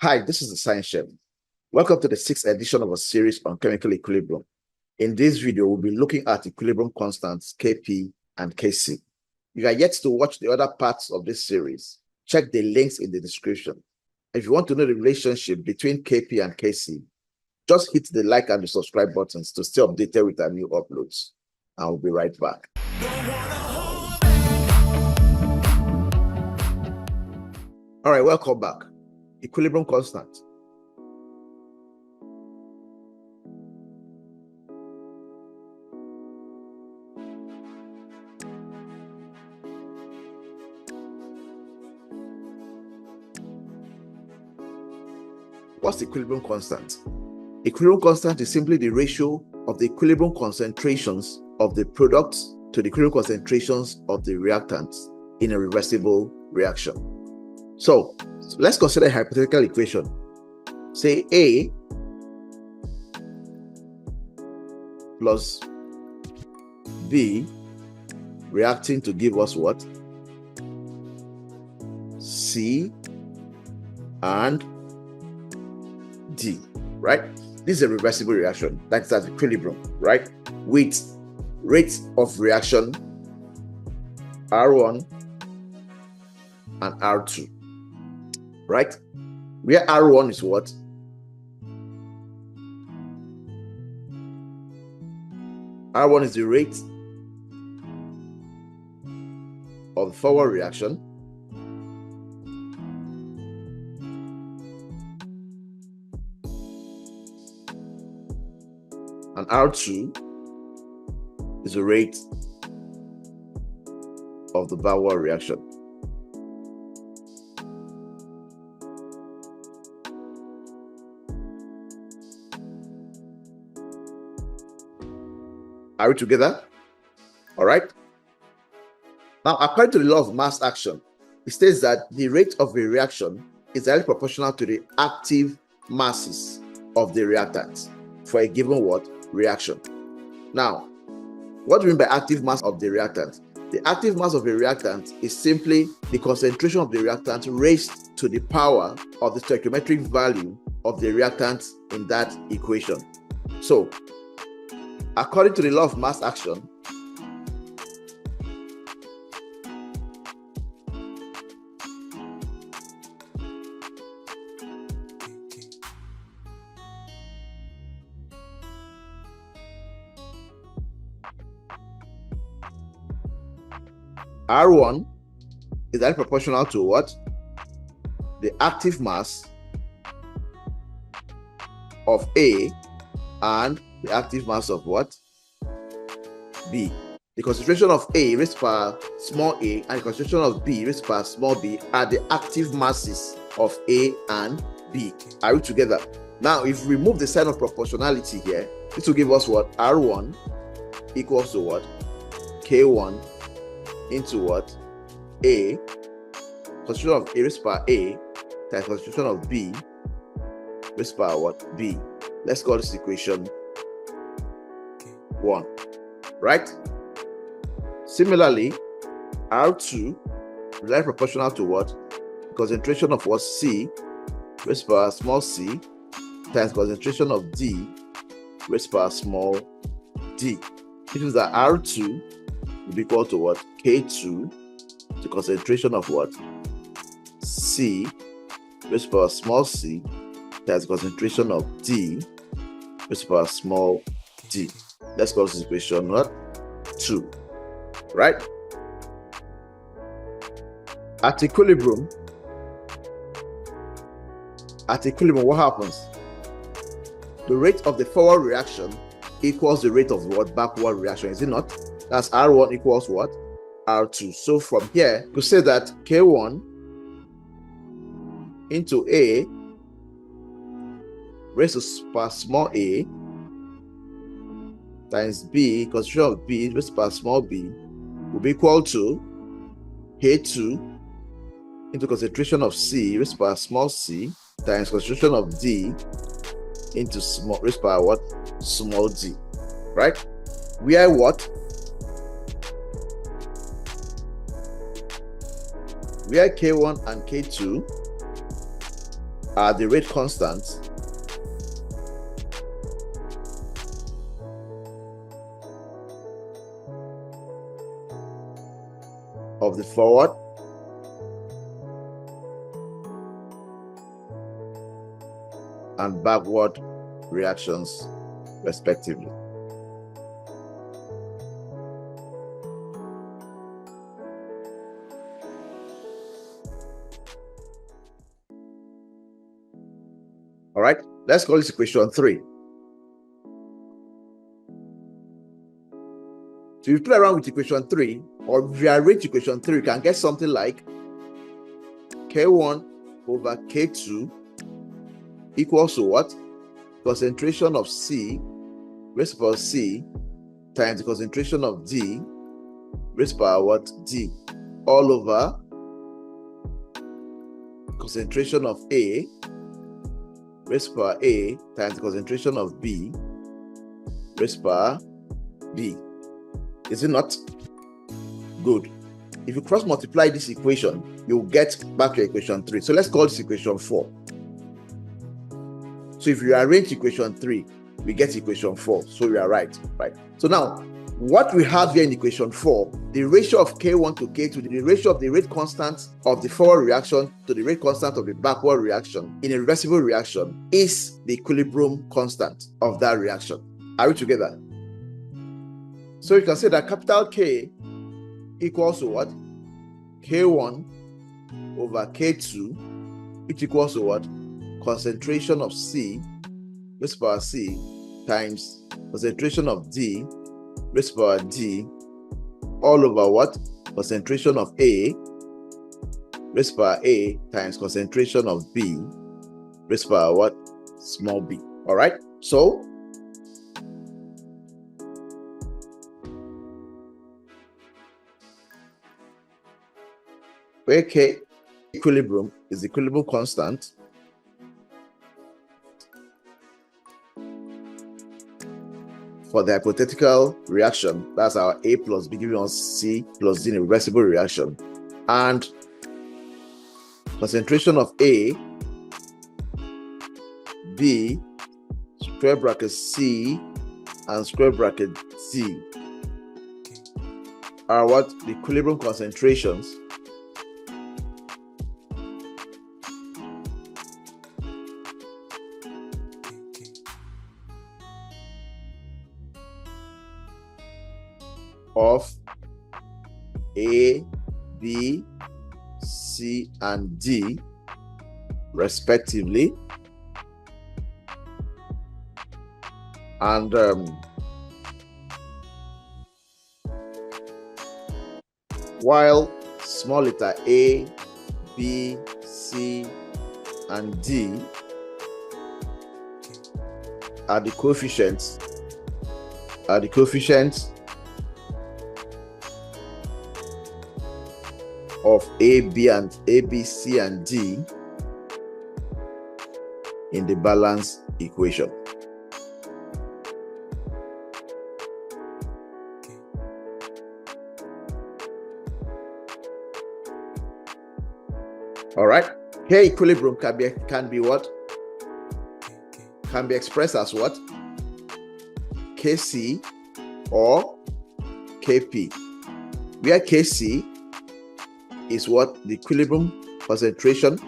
Hi, this is the Science Chef. Welcome to the 6th edition of a series on chemical equilibrium. In this video, we'll be looking at equilibrium constants Kp and Kc. You are yet to watch the other parts of this series. Check the links in the description. If you want to know the relationship between Kp and Kc, just hit the like and the subscribe buttons to stay updated with our new uploads. And we'll be right back. All right, welcome back. Equilibrium constant. What's the equilibrium constant? Equilibrium constant is simply the ratio of the equilibrium concentrations of the products to the equilibrium concentrations of the reactants in a reversible reaction. So let's consider a hypothetical equation. Say A plus B reacting to give us what? C and D, right? This is a reversible reaction. That's at equilibrium, right? With rates of reaction R1 and R2, right? Where R1 is what? R1 is the rate of the forward reaction, and R2 is the rate of the backward reaction. Are we together? All right. Now, according to the law of mass action, it states that the rate of a reaction is directly proportional to the active masses of the reactants for a given what? Reaction. Now, what do we mean by active mass of the reactant? The active mass of a reactant is simply the concentration of the reactant raised to the power of the stoichiometric value of the reactant in that equation. So, according to the law of mass action, R1 is directly proportional to what? The active mass of A and the active mass of what? B. The concentration of A raised per small a and the concentration of B raised per small b are the active masses of A and B. Are we together? Now, if we remove the sign of proportionality here, this will give us what? R1 equals to what? K1 into what? A, concentration of A raised per A times concentration of B raised per what? B. Let's call this equation 1, right? Similarly, R2 is directly proportional to what? Concentration of what? C raised per small c times concentration of D raised per small d. Which means that R2 will be equal to what? K2 to concentration of what? C raised per small c times concentration of D raised per small d. Let's call this equation what? 2, right? At equilibrium, what happens? The rate of the forward reaction equals the rate of what? Backward reaction, is it not? That's R1 equals what? R2. So from here, you say that K1 into A raised to per small a times B, concentration of B raised per small b, will be equal to K2 into concentration of C raised per small c times concentration of D into small raised per what? Small d, right? Where what? Where K1 and K2 are the rate constants of the forward and backward reactions, respectively. All right, let's call this equation 3. So if you play around with equation 3, or rearrange equation 3, you can get something like K1 over K2 equals to what? Concentration of C raised to the power C times the concentration of D raised to the power what? D, all over concentration of A raised to the power A times the concentration of B raised to the power B. Is it not? Good. If you cross multiply this equation, you'll get back to equation 3. So let's call this equation 4. So if you arrange equation 3, we get equation 4. So we are right. So now, what we have here in equation 4, the ratio of K1 to K2, the ratio of the rate constant of the forward reaction to the rate constant of the backward reaction in a reversible reaction is the equilibrium constant of that reaction. Are we together? So you can say that capital K equals to what? K1 over K2, which equals to what? Concentration of C raised to the power C times concentration of D raised to the power D, all over what? Concentration of A raised to the power A times concentration of B raised to the power what? Small b. All right. So where K equilibrium is the equilibrium constant for the hypothetical reaction, that's our A plus B giving us C plus D in a reversible reaction, and concentration of A, B, square bracket C, and square bracket D are what? The equilibrium concentrations of A, B, C, and D, respectively, and while small letter A, B, C, and D are the coefficients of A, B, C, and D in the balance equation. All right. K equilibrium can be what? Can be expressed as what? Kc or Kp, where Kc is what? The equilibrium concentration,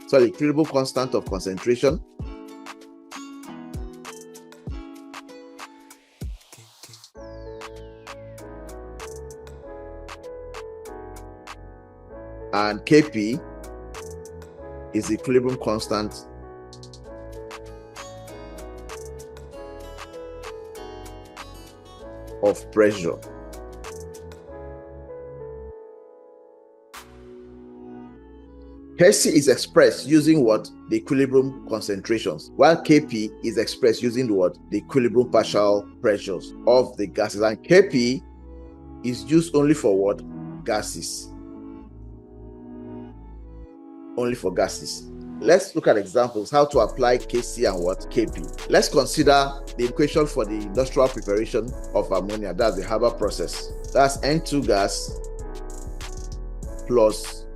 sorry, equilibrium constant of concentration, and Kp is the equilibrium constant of pressure. Kc is expressed using what? The equilibrium concentrations, while Kp is expressed using the what? The equilibrium partial pressures of the gases, and Kp is used only for what? Gases. Only for gases. Let's look at examples how to apply Kc and what? Kp. Let's consider the equation for the industrial preparation of ammonia. That's the Haber process. That's N2 gas plus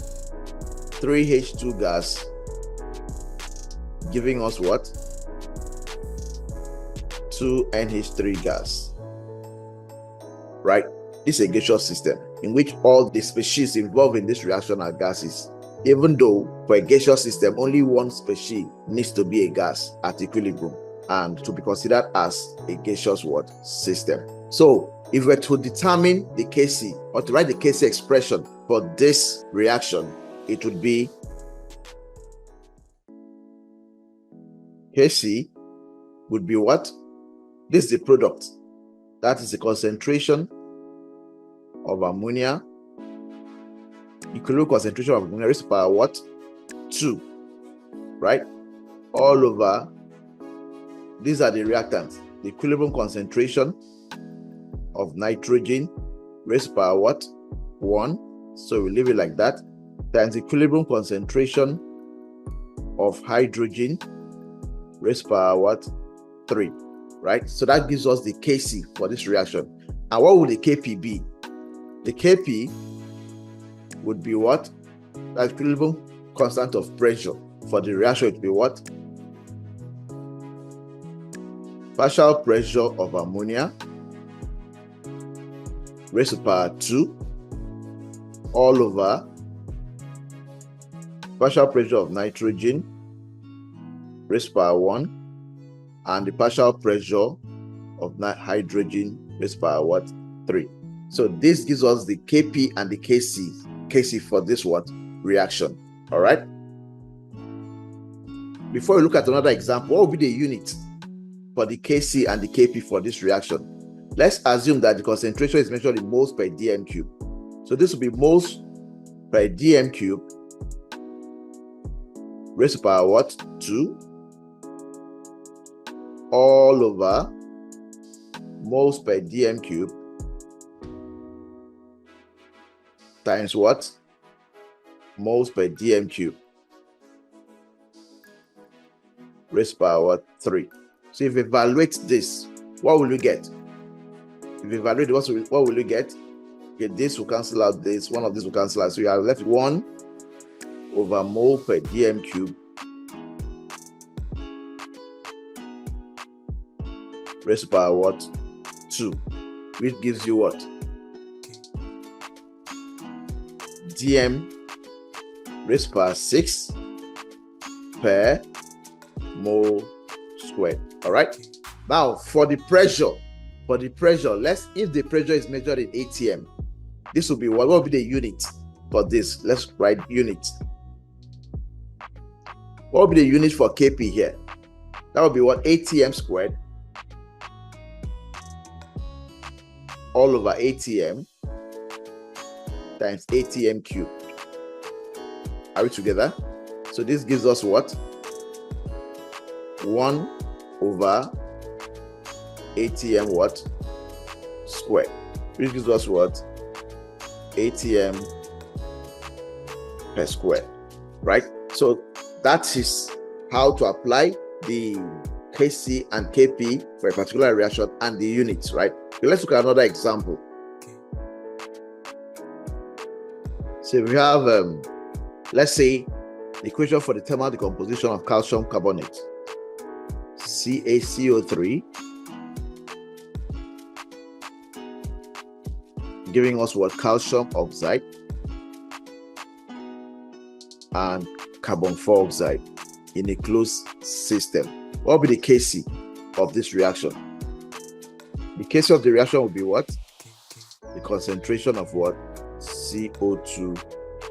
3H2 gas giving us what? 2NH3 gas, right? This is a gaseous system in which all the species involved in this reaction are gases, even though for a gaseous system, only one species needs to be a gas at equilibrium and to be considered as a gaseous what? System. So if we're to determine the Kc or to write the Kc expression for this reaction, it would be Kc would be what? This is the product. That is the concentration of ammonia, equilibrium concentration of ammonia raised to power what? 2, right? All over, these are the reactants. The equilibrium concentration of nitrogen raised to power what? 1. So we leave it like that. Times equilibrium concentration of hydrogen raised to power what? 3, right? So that gives us the Kc for this reaction. And what would the Kp be? The Kp would be what? That equilibrium constant of pressure for the reaction would be what? Partial pressure of ammonia raised to power 2 all over partial pressure of nitrogen raised to power 1 and the partial pressure of hydrogen raised to power what? 3. So this gives us the Kp and the Kc for this what? Reaction. All right. Before we look at another example, what would be the unit for the Kc and the Kp for this reaction? Let's assume that the concentration is measured in moles per dm cube. So this will be moles per dm cube raised to power what? 2 all over moles per dm cube times what? Moles per dm cube raised to power 3. So if you evaluate this, what will you get? If you evaluate what will you get? Okay, this will cancel out this, one of these will cancel out. So you are left 1 over mole per dm cube raised to power what? 2, which gives you what? dm raised to power 6 per mole squared. All right. Now for the pressure, let's, if the pressure is measured in atm, this will be what will be the unit for this? Let's write unit. What will be the unit for Kp here? That will be what? atm squared all over atm times atm cube. Are we together? So this gives us what? 1 over atm what? Squared. Which gives us what? atm per square. Right? So that is how to apply the Kc and Kp for a particular reaction and the units, right? Okay, let's look at another example. So we have, let's say, the equation for the thermal decomposition of calcium carbonate, CaCO3, giving us what? Calcium oxide and carbon dioxide in a closed system. What will be the Kc of this reaction? The Kc of the reaction will be what? The concentration of what? CO2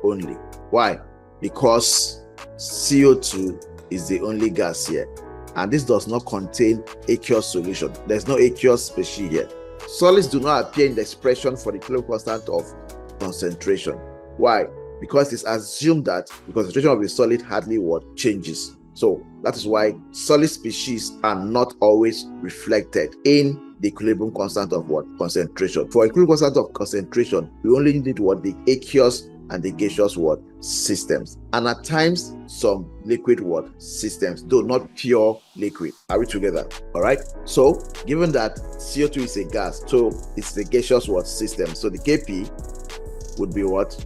only. Why? Because CO2 is the only gas here, and this does not contain aqueous solution. There's no aqueous species here. Solids do not appear in the expression for the equilibrium constant of concentration. Why? Because it's assumed that the concentration of the solid hardly what changes. So that is why solid species are not always reflected in the equilibrium constant of what? Concentration. For equilibrium constant of concentration, we only need what? The aqueous and the gaseous what? Systems. And at times, some liquid what? Systems, though not pure liquid. Are we together? All right. So given that CO2 is a gas, so it's the gaseous what? System. So the Kp would be what?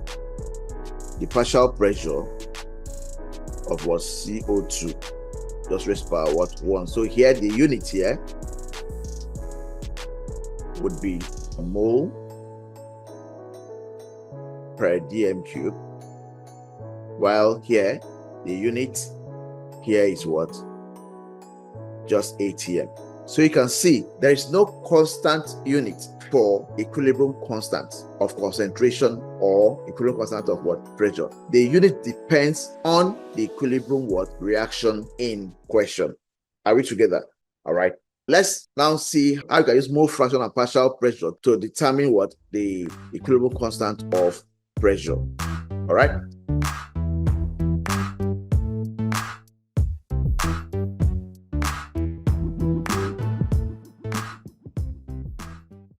The partial pressure of what? CO2 just raised to power what? 1. So here the unit here would be mole per dm cube, while here the unit here is what? Just atm. So you can see there is no constant unit for equilibrium constant of concentration or equilibrium constant of what? Pressure. The unit depends on the equilibrium what? Reaction in question. Are we together? All right. Let's now see how you can use mole fraction and partial pressure to determine what? The equilibrium constant of pressure. All right.